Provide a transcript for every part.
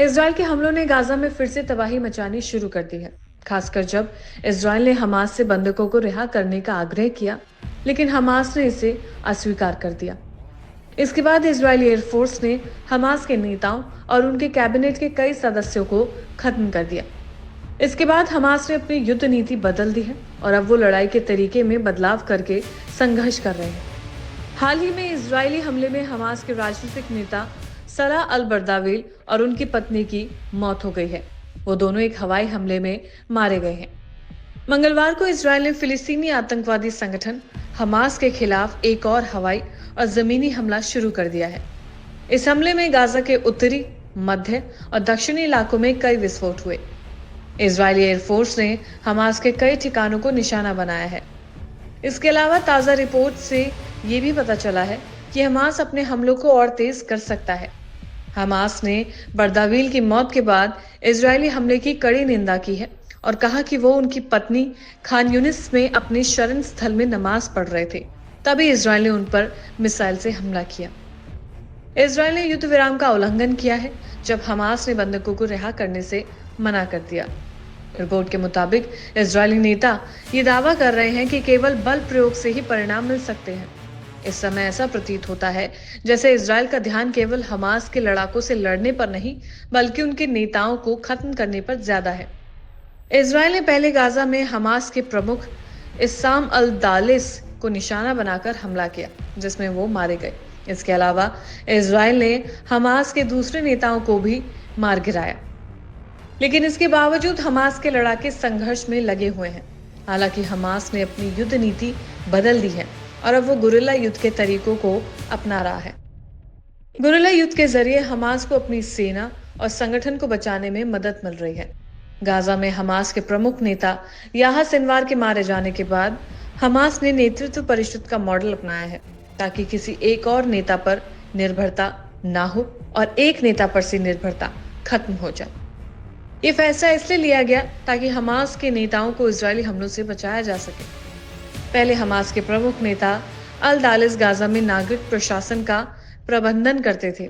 Israel के हमलों ने गाजा में फिर से तबाही मचानी शुरू कर दी है, खासकर जब इजराइल ने हमास से बंधकों को रिहा करने का आग्रह किया, लेकिन हमास ने इसे अस्वीकार कर दिया। इसके बाद इजरायली एयरफोर्स ने हमास के नेताओं और उनके कैबिनेट के कई सदस्यों को खत्म कर दिया। इसके बाद हमास ने अपनी युद्ध नीति बदल दी है और अब वो लड़ाई के तरीके में बदलाव करके संघर्ष कर रहे हैं। हाल ही में इजरायली हमले में हमास के राजनीतिक नेता सलाह अल बर्दाविल और उनकी पत्नी की मौत हो गई है। वो दोनों एक हवाई हमले में मारे गए हैं। मंगलवार को इजरायल ने फिलिस्तीनी आतंकवादी संगठन हमास के खिलाफ एक और हवाई और जमीनी हमला शुरू कर दिया है। इस हमले में गाजा के उत्तरी, मध्य और दक्षिणी इलाकों में कई विस्फोट हुए। इजरायली एयरफोर्स ने हमास के कई ठिकानों को निशाना बनाया है। इसके अलावा ताजा रिपोर्ट से ये भी पता चला है कि हमास अपने हमलों को और तेज कर सकता है। हमास ने बर्दाविल की मौत के बाद इजरायली हमले की कड़ी निंदा की है और कहा कि वो उनकी पत्नी खान यूनिस में अपने शरण स्थल में नमाज पढ़ रहे थे, तभी इजरायल ने उन पर मिसाइल से हमला किया। इजरायल ने युद्ध विराम का उल्लंघन किया है जब हमास ने बंधकों को रिहा करने से मना कर दिया। रिपोर्ट के मुताबिक इजरायली नेता ये दावा कर रहे हैं कि केवल बल प्रयोग से ही परिणाम मिल सकते हैं। इस समय ऐसा प्रतीत होता है जैसे इजरायल का ध्यान केवल हमास के लड़ाकों से लड़ने पर नहीं, बल्कि उनके नेताओं को खत्म करने पर ज्यादा है। इजरायल ने पहले गाजा में हमास के प्रमुख इस्साम अल दालिस को निशाना बनाकर हमला किया, जिसमें वो मारे गए। इसके अलावा इजरायल ने हमास के दूसरे नेताओं को भी मार गिराया, लेकिन इसके बावजूद हमास के लड़ाके संघर्ष में लगे हुए हैं। हालांकि हमास ने अपनी युद्ध नीति बदल दी है और अब वो गुरिल्ला युद्ध के तरीकों को अपना रहा है। गुरिल्ला युद्ध के जरिए हमास को अपनी सेना और संगठन को बचाने में मदद मिल रही है। गाजा में हमास के प्रमुख नेता याह्या सिनवार के मारे जाने के बाद हमास ने नेतृत्व परिषद का मॉडल अपनाया है, ताकि किसी एक और नेता पर निर्भरता ना हो और एक नेता पर से निर्भरता खत्म हो जाए। ये फैसला इसलिए लिया गया ताकि हमास के नेताओं को इजरायली हमलों से बचाया जा सके। पहले हमास के प्रमुख नेता अल दालिस गाजा में नागरिक प्रशासन का प्रबंधन करते थे।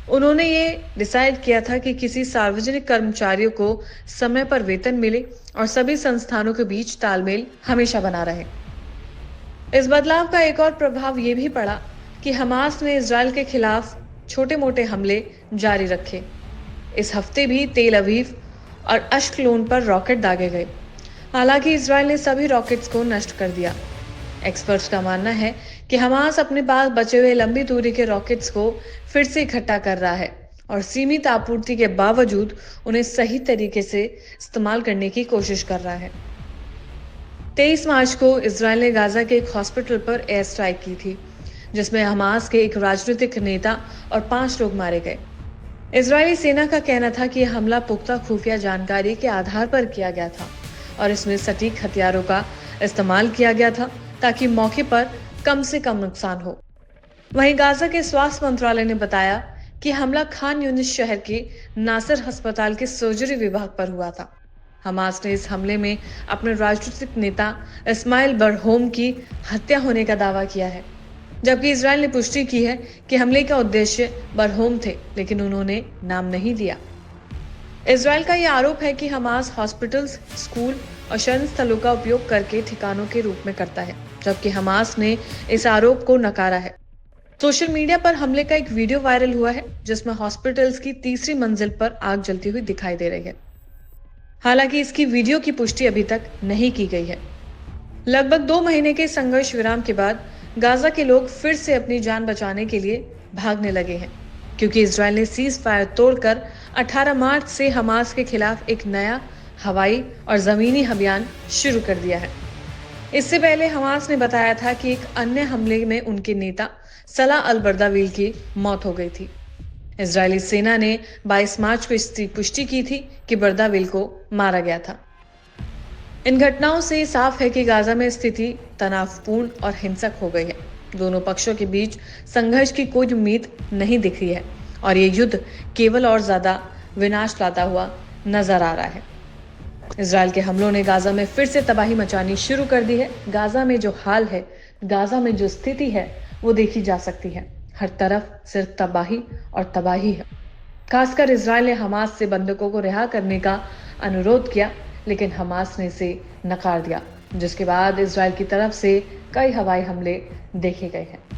उन्होंने ये डिसाइड किया था कि किसी सार्वजनिक कर्मचारियों को समय पर वेतन मिले और सभी संस्थानों के बीच तालमेल हमेशा बना रहे। इस बदलाव का एक और प्रभाव ये भी पड़ा कि हमास ने इजरायल के खिलाफ छोटे मोटे हमले जारी रखे। इस हफ्ते भी तेल अवीव और अश्कलोन पर रॉकेट दागे गए। हालांकि इजरायल ने सभी रॉकेट्स को नष्ट कर दिया। एक्सपर्ट्स का मानना है कि हमास अपने पास बचे हुए लंबी दूरी के रॉकेट्स को फिर से इकट्ठा कर रहा है और सीमित आपूर्ति के बावजूद उन्हें सही तरीके से इस्तेमाल करने की कोशिश कर रहा है। 23 मार्च को इजरायल ने गाजा के एक हॉस्पिटल पर एयर स्ट्राइक की थी, जिसमें हमास के एक राजनीतिक नेता और 5 लोग मारे गए। इजरायली सेना का कहना था कि यह हमला पुख्ता खुफिया जानकारी के आधार पर किया गया था और इसमें सटीक हथियारों का इस्तेमाल किया गया था ताकि मौके पर कम से कम नुकसान हो। वहीं गाजा के स्वास्थ्य मंत्रालय ने बताया कि हमला खान यूनिस शहर के नासर अस्पताल के सर्जरी विभाग पर हुआ था। हमास ने इस हमले में अपने राजनीतिक नेता इस्माइल बरहोम की हत्या होने का दावा किया है, जबकि इजरायल ने पुष्टि की है कि हमले का उद्देश्य बरहोम थे, लेकिन उन्होंने नाम नहीं दिया। इजरायल का यह आरोप है कि हमास हॉस्पिटल्स, स्कूल और शरण स्थलों का उपयोग करके ठिकानों के रूप में करता है, जबकि हमास ने इस आरोप को नकारा है। सोशल मीडिया पर हमले का एक वीडियो वायरल हुआ है, जिसमें हॉस्पिटल्स की तीसरी मंजिल पर आग जलती हुई दिखाई दे रही है। हालांकि इसकी वीडियो की पुष्टि अभी तक नहीं की गई है। लगभग 2 महीने के संघर्ष विराम के बाद गाजा के लोग फिर से अपनी जान बचाने के लिए भागने लगे हैं, क्योंकि इजरायल ने सीज फायर तोड़कर 18 मार्च से हमास के खिलाफ एक नया हवाई और जमीनी अभियान शुरू कर दिया है। इससे पहले हमास ने बताया था कि एक अन्य हमले में उनके नेता सलाह अल बर्दाविल की मौत हो गई थी। इजरायली सेना ने 22 मार्च को इसकी पुष्टि की थी कि बर्दाविल को मारा गया था। इन घटनाओं से साफ है कि गाजा में स्थिति तनावपूर्ण और हिंसक हो गई है। दोनों पक्षों के बीच संघर्ष की कोई उम्मीद नहीं दिख रही है और ये युद्ध केवल और ज्यादा विनाश लाता हुआ नजर आ रहा है। इजरायल के हमलों ने गाजा में फिर से तबाही मचानी शुरू कर दी है। गाजा में जो हाल है, गाजा में जो स्थिति है, वो देखी जा सकती है। हर तरफ सिर्फ तबाही और तबाही है। खासकर इजरायल ने हमास से बंधकों को रिहा करने का अनुरोध किया, लेकिन हमास ने इसे नकार दिया, जिसके बाद इजरायल की तरफ से कई हवाई हमले देखे गए हैं।